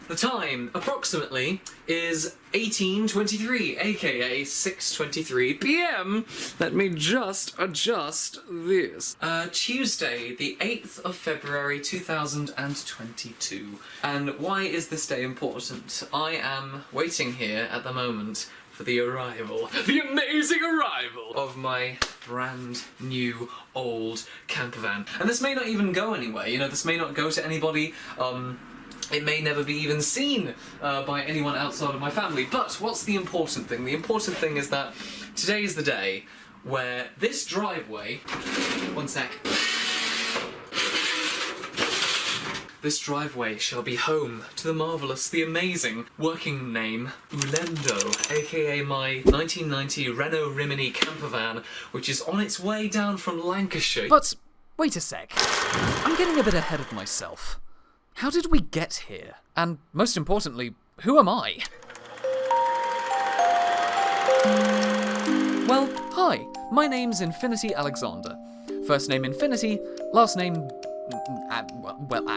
The time, approximately, is 18:23, aka 6:23 PM. Let me just adjust this. Tuesday, the 8th of February 2022. And why is this day important? I am waiting here at the moment for the amazing arrival of my brand new old camper van. And this may not even go anywhere, you know, this may not go to anybody, it may never be even seen by anyone outside of my family. But what's the important thing? The important thing is that today is the day where this driveway... One sec. This driveway shall be home to the marvellous, the amazing, working name, Ulendo, aka my 1990 Renault Rimini camper van, which is on its way down from Lancashire. But, wait a sec. I'm getting a bit ahead of myself. How did we get here? And, most importantly, who am I? Well, hi. My name's Infinity Alexander. First name Infinity, last name...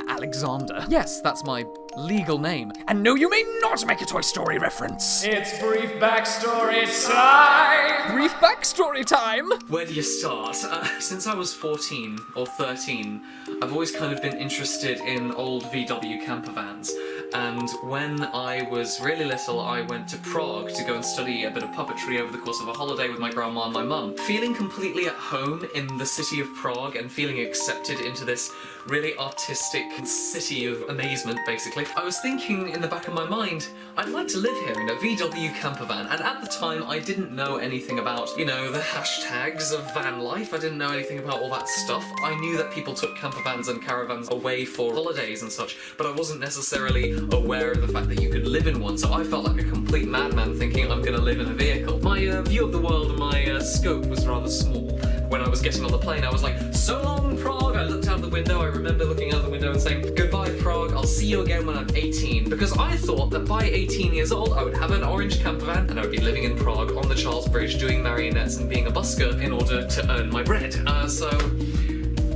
Alexander. Yes, that's my legal name. And no, you may not make a Toy Story reference. It's brief backstory time! Brief backstory time? Where do you start? Since I was 14 or 13, I've always kind of been interested in old VW camper vans. And when I was really little, I went to Prague to go and study a bit of puppetry over the course of a holiday with my grandma and my mum. Feeling completely at home in the city of Prague and feeling accepted into this really artistic city of amazement, basically, I was thinking in the back of my mind, I'd like to live here in a VW camper van. And at the time, I didn't know anything about, you know, the hashtags of van life. I didn't know anything about all that stuff. I knew that people took camper vans and caravans away for holidays and such, but I wasn't necessarily aware of the fact that you could live in one, so I felt like a complete madman thinking I'm gonna live in a vehicle. My view of the world and my scope was rather small. When I was getting on the plane, I was like, so long, Prague! I looked out the window, I remember looking out the window and saying, goodbye, Prague, I'll see you again when I'm 18. Because I thought that by 18 years old, I would have an orange camper van and I would be living in Prague on the Charles Bridge doing marionettes and being a busker in order to earn my bread. So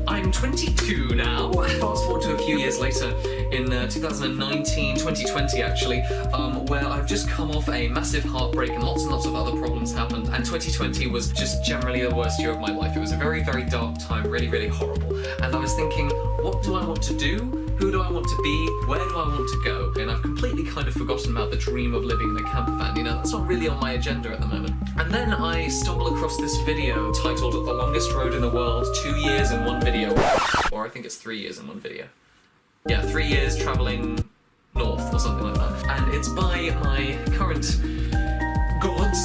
I'm 22 now. Fast forward to a few years later, in 2020 actually, where I've just come off a massive heartbreak and lots of other problems happened, and 2020 was just generally the worst year of my life. It was a very, very dark time, really horrible, and I was thinking, what do I want to do? Who do I want to be? Where do I want to go? And I've completely kind of forgotten about the dream of living in a camper van, you know, that's not really on my agenda at the moment. And then I stumble across this video titled The Longest Road in the World, 2 years in one video. Or I think it's 3 years in one video. Yeah, 3 years travelling north or something like that. And it's by my current gods,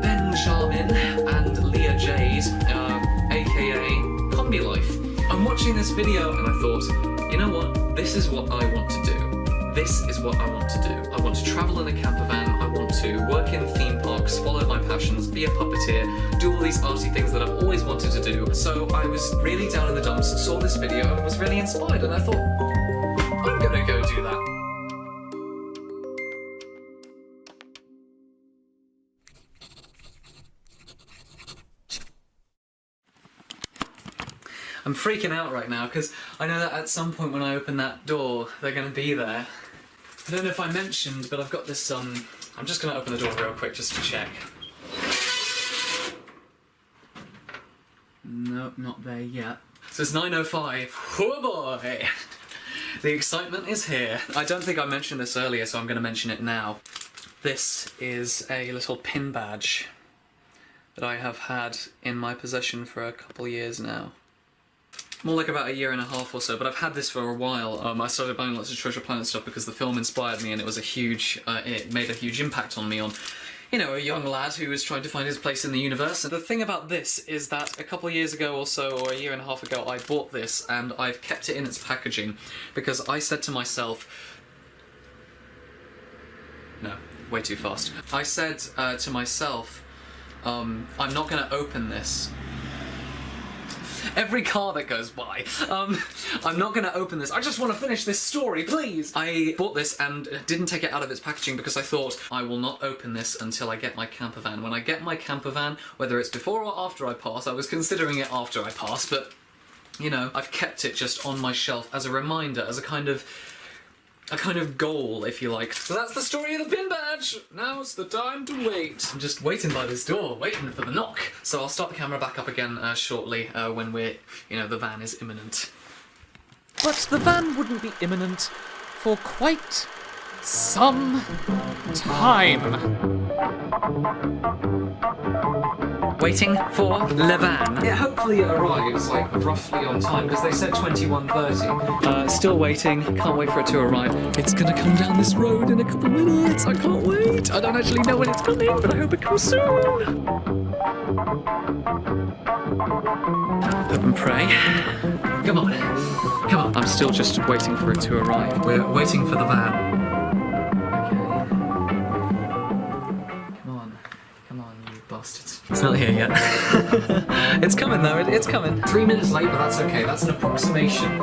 Benjamin and Leah Jade, aka Combi Life. I'm watching this video and I thought, you know what? This is what I want to do. This is what I want to do. I want to travel in a camper van, I want to work in theme parks, follow my passions, be a puppeteer, do all these arty things that I've always wanted to do. So I was really down in the dumps, saw this video and was really inspired, and I thought, I'm gonna go do that. I'm freaking out right now because I know that at some point when I open that door, they're going to be there. I don't know if I mentioned, but I've got this, I'm just going to open the door real quick just to check. Nope, not there yet. So it's 9:05. Oh boy! The excitement is here. I don't think I mentioned this earlier, so I'm going to mention it now. This is a little pin badge that I have had in my possession for a couple years now. More like about a year and a half or so, but I've had this for a while. I started buying lots of Treasure Planet stuff because the film inspired me, and it was a huge, it made a huge impact on me on, you know, a young lad who was trying to find his place in the universe. And the thing about this is that a couple of years ago or so, or a year and a half ago, I bought this and I've kept it in its packaging because I said to myself, no, way too fast. I said to myself, I'm not going to open this. Every car that goes by. I'm not going to open this. I just want to finish this story, please! I bought this and didn't take it out of its packaging because I thought, I will not open this until I get my camper van. When I get my camper van, whether it's before or after I pass, I was considering it after I pass, but, you know, I've kept it just on my shelf as a reminder, as a kind of a kind of goal, if you like. So that's the story of the pin badge. Now's the time to wait. I'm just waiting by this door, waiting for the knock. So I'll start the camera back up again shortly when we're, the van is imminent. But the van wouldn't be imminent for quite some time. Waiting for Le Van. Yeah, hopefully it arrives, like, roughly on time, because they said 21:30. Still waiting, can't wait for it to arrive. It's gonna come down this road in a couple minutes, I can't wait. I don't actually know when it's coming, but I hope it comes soon. Hope and pray. Come on, come on. I'm still just waiting for it to arrive. We're waiting for the van. Bastards. It's not here yet. It's coming though, it's coming. 3 minutes late, but that's okay, that's an approximation.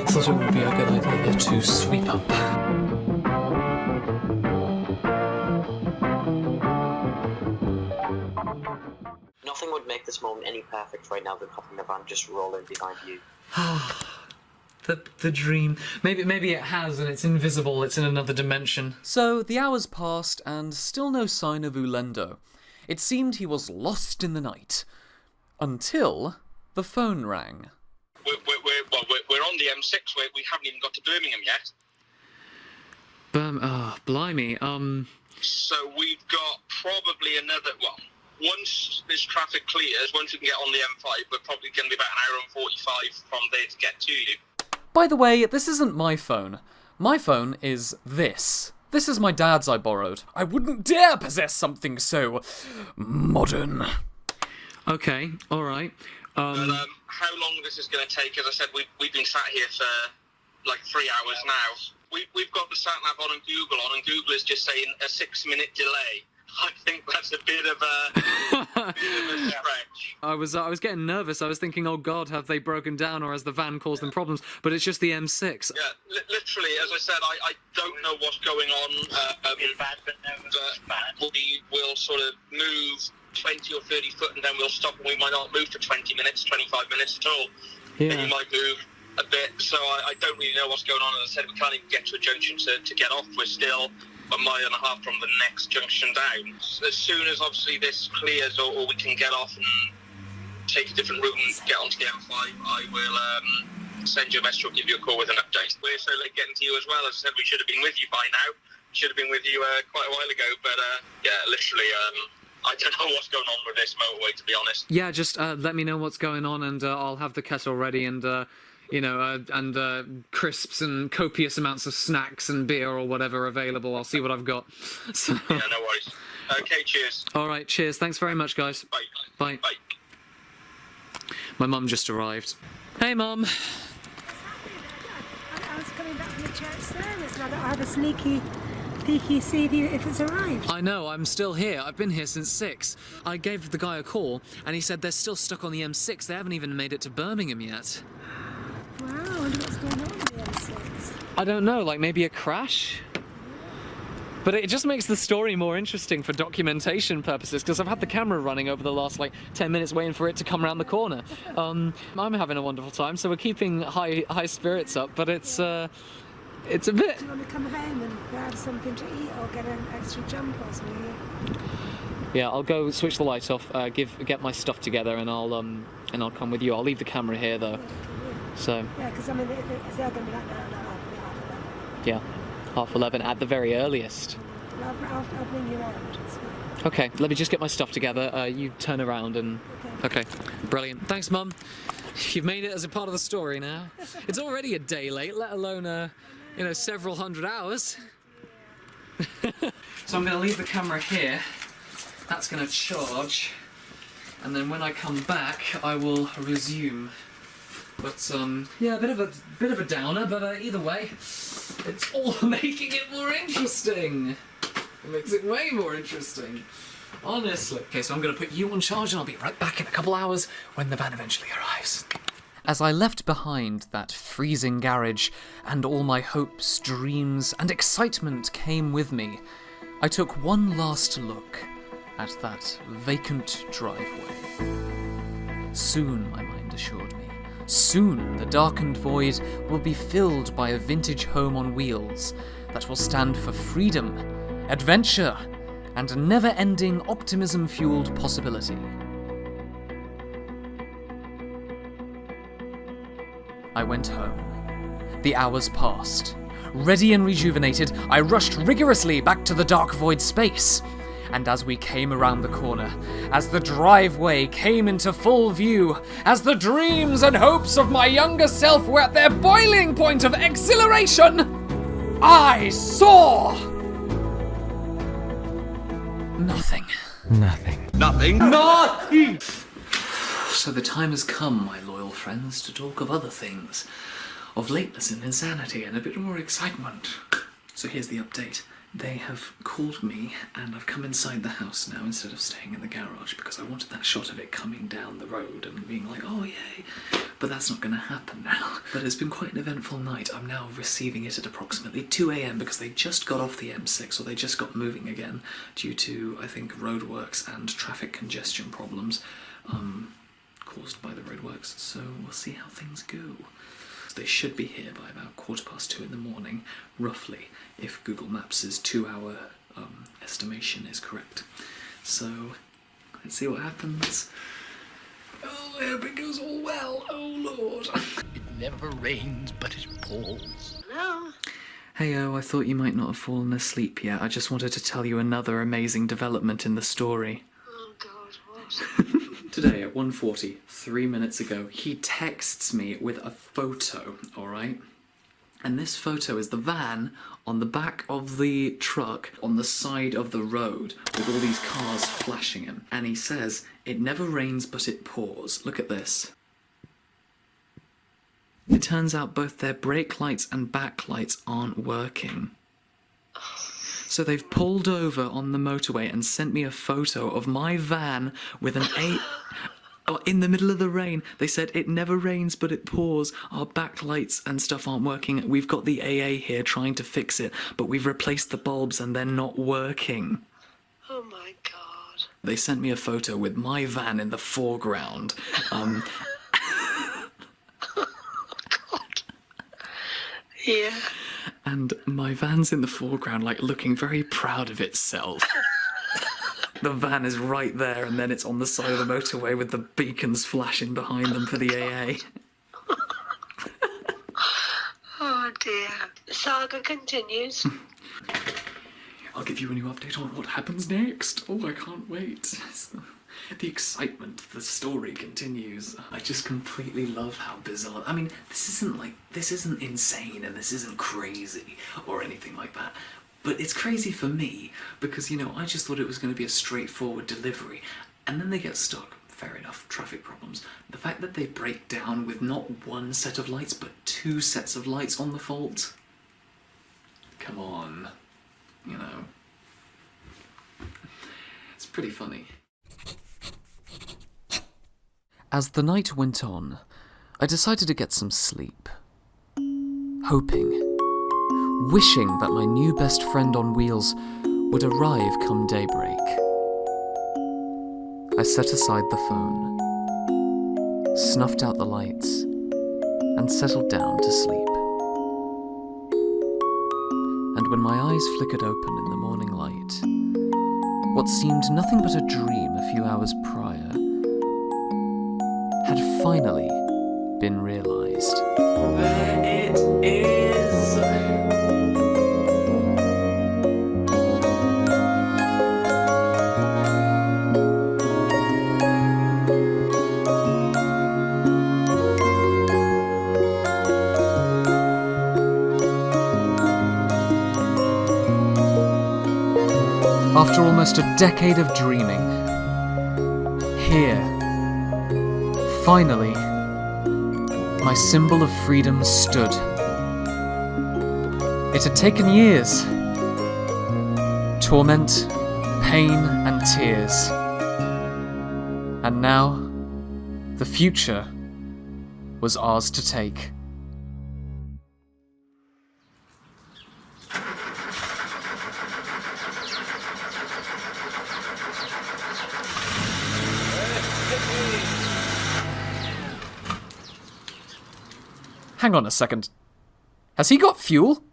Thought it would be a good idea to sweep up. Nothing would make this moment any perfect right now than having the van just roll in behind you. The dream. Maybe it has and it's invisible, it's in another dimension. So the hours passed and still no sign of Ulendo. It seemed he was lost in the night. Until the phone rang. We're on the M6, we haven't even got to Birmingham yet. Blimey, So we've got probably another, once this traffic clears, once we can get on the M5, we're probably going to be about an hour and 45 from there to get to you. By the way, this isn't my phone. My phone is this. This is my dad's I borrowed. I wouldn't dare possess something so modern. Okay, alright. How long this is going to take, as I said, we've been sat here for like 3 hours now. We've got the sat nav on and Google is just saying a 6-minute delay. I think that's a bit of a stretch. I was getting nervous. I was thinking, oh God, have they broken down or has the van caused them problems? But it's just the M6. Yeah, literally, as I said, I don't know what's going on. We will sort of move 20 or 30 foot and then we'll stop and we might not move for 20 minutes, 25 minutes at all. Yeah. Then you might move a bit. So I don't really know what's going on. As I said, we can't even get to a junction to get off. We're still a mile and a half from the next junction down. As soon as obviously this clears or we can get off and take a different route and get onto the M5, I will send you a message or give you a call with an update. We're so late getting to you as well. As I said, we should have been with you by now. Should have been with you quite a while ago, but literally, I don't know what's going on with this motorway, to be honest. Yeah, just let me know what's going on and I'll have the kettle ready and crisps and copious amounts of snacks and beer or whatever available. I'll see what I've got. So... Yeah, no worries. Okay, cheers. All right, cheers. Thanks very much, guys. Bye. Bye. Bye. My mum just arrived. Hey, Mum. I was coming back from the church service, and I had a sneaky peeky see if it's arrived. I know, I'm still here. I've been here since 6. I gave the guy a call, and he said they're still stuck on the M6. They haven't even made it to Birmingham yet. Wow, I wonder what's going on with the M6. I don't know, like maybe a crash? But it just makes the story more interesting for documentation purposes, because I've had the camera running over the last, 10 minutes waiting for it to come around the corner. I'm having a wonderful time, so we're keeping high spirits up, but it's a bit... Do you want to come home and grab something to eat or get an extra jump or something? Yeah, I'll go switch the light off, get my stuff together, and I'll come with you. I'll leave the camera here, though. So... Yeah, because if they're going to be like that, yeah. 11:30 at the very earliest. I'll bring you around. It's fine. Okay, let me just get my stuff together. You turn around and... Okay, brilliant. Thanks, Mum. You've made it as a part of the story now. It's already a day late, let alone, several hundred hours. So I'm going to leave the camera here. That's going to charge. And then when I come back, I will resume. But, yeah, a bit of a downer, but either way, it's all making it more interesting. It makes it way more interesting. Honestly. Okay, so I'm going to put you on charge and I'll be right back in a couple hours when the van eventually arrives. As I left behind that freezing garage and all my hopes, dreams, and excitement came with me, I took one last look at that vacant driveway. Soon, my mind assured me, Soon the darkened void will be filled by a vintage home on wheels that will stand for freedom, adventure, and never-ending optimism-fueled possibility. I went home. The hours passed. Ready and rejuvenated, I rushed rigorously back to the dark void space. And as we came around the corner, as the driveway came into full view, as the dreams and hopes of my younger self were at their boiling point of exhilaration, I saw... nothing. Nothing! So the time has come, my loyal friends, to talk of other things. Of lateness and insanity and a bit more excitement. So here's the update. They have called me and I've come inside the house now instead of staying in the garage because I wanted that shot of it coming down the road and being like, oh yay. But that's not going to happen now. But it's been quite an eventful night. I'm now receiving it at approximately 2 a.m. because they just got off the M6 or they just got moving again due to, I think, roadworks and traffic congestion problems caused by the roadworks. So we'll see how things go. They should be here by about 2:15 in the morning, roughly, if Google Maps' 2-hour estimation is correct. So, let's see what happens. Oh, I hope it goes all well. Oh, Lord. It never rains, but it pours. Hello? Hey, I thought you might not have fallen asleep yet. I just wanted to tell you another amazing development in the story. Oh, God, what? Today at 1:40, 3 minutes ago, he texts me with a photo, alright? And this photo is the van on the back of the truck on the side of the road with all these cars flashing him. And he says, it never rains but it pours. Look at this. It turns out both their brake lights and back lights aren't working. So they've pulled over on the motorway and sent me a photo of my van with an in the middle of the rain. They said, it never rains but it pours. Our backlights and stuff aren't working. We've got the AA here trying to fix it, but we've replaced the bulbs and they're not working. Oh, my God. They sent me a photo with my van in the foreground. God. Yeah. And my van's in the foreground, like, looking very proud of itself. The van is right there, and then it's on the side of the motorway with the beacons flashing behind them for the AA. Oh, dear. The saga continues. I'll give you a new update on what happens next. Oh, I can't wait. The excitement, the story continues. I just completely love how bizarre. I mean, this isn't insane and this isn't crazy or anything like that. But it's crazy for me because, you know, I just thought it was going to be a straightforward delivery. And then they get stuck. Fair enough, traffic problems. The fact that they break down with not one set of lights but 2 sets of lights on the fault. Come on. You know. It's pretty funny. As the night went on, I decided to get some sleep. Hoping, wishing that my new best friend on wheels would arrive come daybreak. I set aside the phone, snuffed out the lights, and settled down to sleep. And when my eyes flickered open in the morning light, what seemed nothing but a dream a few hours prior had finally been realized. It is. After almost a decade of dreaming, here, finally, my symbol of freedom stood. It had taken years. Torment, pain, and tears. And now, the future was ours to take. Hang on a second. Has he got fuel?